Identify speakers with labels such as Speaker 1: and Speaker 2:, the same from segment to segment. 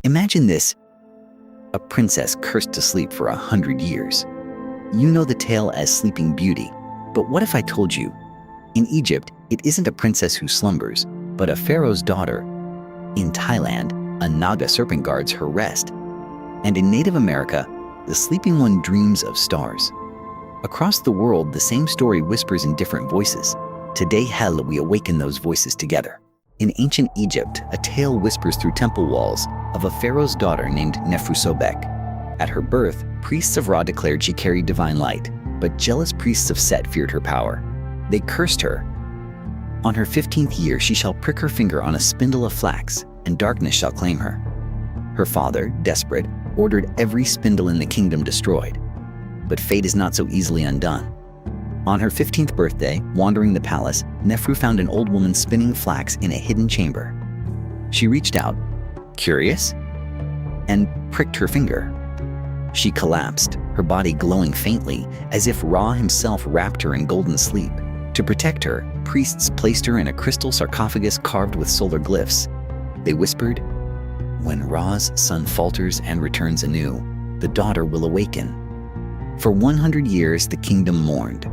Speaker 1: Imagine this: a princess cursed to sleep for 100 years. You know the tale as Sleeping Beauty, but what if I told you, in Egypt, it isn't a princess who slumbers, but a pharaoh's daughter. In Thailand, a Naga serpent guards her rest. And in Native America, the sleeping one dreams of stars. Across the world, the same story whispers in different voices. Today, hell, we awaken those voices together. In ancient Egypt, a tale whispers through temple walls of a pharaoh's daughter named Neferusobek. At her birth, priests of Ra declared she carried divine light, but jealous priests of Set feared her power. They cursed her. On her 15th year, she shall prick her finger on a spindle of flax, and darkness shall claim her. Her father, desperate, ordered every spindle in the kingdom destroyed. But fate is not so easily undone. On her 15th birthday, wandering the palace, Nefru found an old woman spinning flax in a hidden chamber. She reached out, curious, and pricked her finger. She collapsed, her body glowing faintly, as if Ra himself wrapped her in golden sleep. To protect her, priests placed her in a crystal sarcophagus carved with solar glyphs. They whispered, "When Ra's sun falters and returns anew, the daughter will awaken." For 100 years, the kingdom mourned.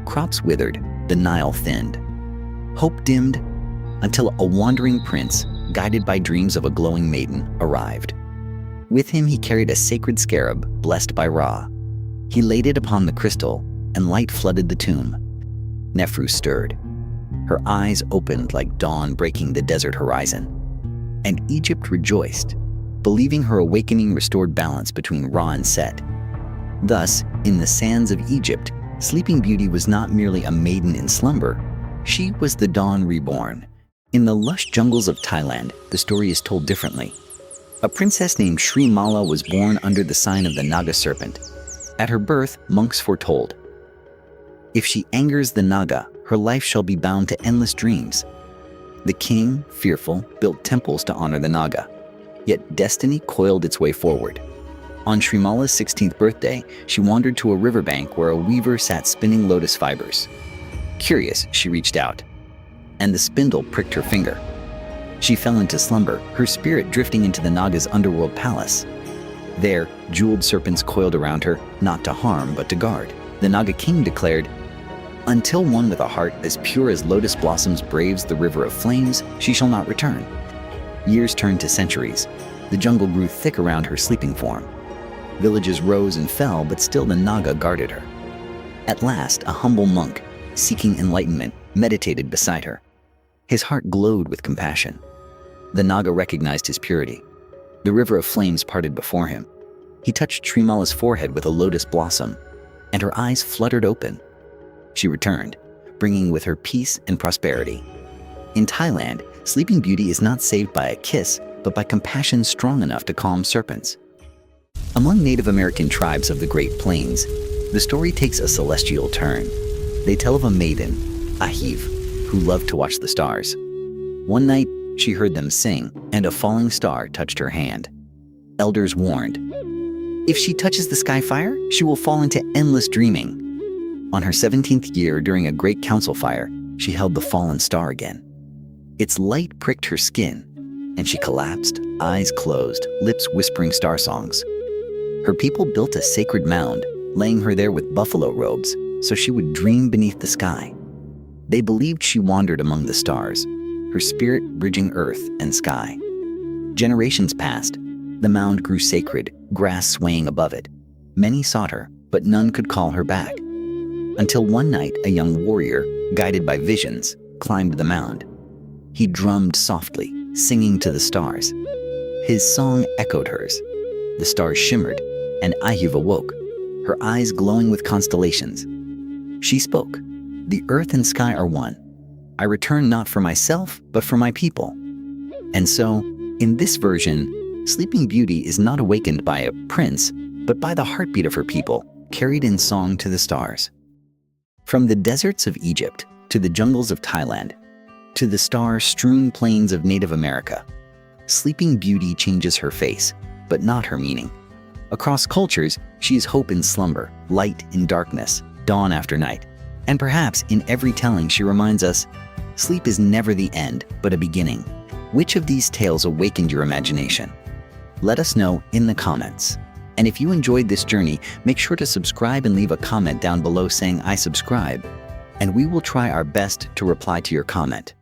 Speaker 1: Crops withered, the Nile thinned. Hope dimmed, until a wandering prince, guided by dreams of a glowing maiden, arrived. With him he carried a sacred scarab, blessed by Ra. He laid it upon the crystal, and light flooded the tomb. Nefru stirred. Her eyes opened like dawn breaking the desert horizon. And Egypt rejoiced, believing her awakening restored balance between Ra and Set. Thus, in the sands of Egypt, Sleeping Beauty was not merely a maiden in slumber, she was the dawn reborn. In the lush jungles of Thailand, the story is told differently. A princess named Sri Mala was born under the sign of the Naga serpent. At her birth, monks foretold, if she angers the Naga, her life shall be bound to endless dreams. The king, fearful, built temples to honor the Naga. Yet destiny coiled its way forward. On Sri Mala's 16th birthday, she wandered to a riverbank where a weaver sat spinning lotus fibers. Curious, she reached out, and the spindle pricked her finger. She fell into slumber, her spirit drifting into the Naga's underworld palace. There, jeweled serpents coiled around her, not to harm, but to guard. The Naga king declared, "Until one with a heart as pure as lotus blossoms braves the river of flames, she shall not return." Years turned to centuries. The jungle grew thick around her sleeping form. Villages rose and fell, but still the Naga guarded her. At last, a humble monk, seeking enlightenment, meditated beside her. His heart glowed with compassion. The Naga recognized his purity. The river of flames parted before him. He touched Srimala's forehead with a lotus blossom, and her eyes fluttered open. She returned, bringing with her peace and prosperity. In Thailand, Sleeping Beauty is not saved by a kiss, but by compassion strong enough to calm serpents. Among Native American tribes of the Great Plains, the story takes a celestial turn. They tell of a maiden, Ahyv, who loved to watch the stars. One night, she heard them sing, and a falling star touched her hand. Elders warned, if she touches the sky fire, she will fall into endless dreaming. On her 17th year, during a great council fire, she held the fallen star again. Its light pricked her skin, and she collapsed, eyes closed, lips whispering star songs. Her people built a sacred mound, laying her there with buffalo robes, so she would dream beneath the sky. They believed she wandered among the stars, her spirit bridging earth and sky. Generations passed. The mound grew sacred, grass swaying above it. Many sought her, but none could call her back. Until one night, a young warrior, guided by visions, climbed the mound. He drummed softly, singing to the stars. His song echoed hers. The stars shimmered, and Ahyv awoke, her eyes glowing with constellations. She spoke, "The earth and sky are one. I return not for myself, but for my people." And so, in this version, Sleeping Beauty is not awakened by a prince, but by the heartbeat of her people, carried in song to the stars. From the deserts of Egypt, to the jungles of Thailand, to the star-strewn plains of Native America, Sleeping Beauty changes her face, but not her meaning. Across cultures, she is hope in slumber, light in darkness, dawn after night. And perhaps in every telling she reminds us, sleep is never the end, but a beginning. Which of these tales awakened your imagination? Let us know in the comments. And if you enjoyed this journey, make sure to subscribe and leave a comment down below saying I subscribe, and we will try our best to reply to your comment.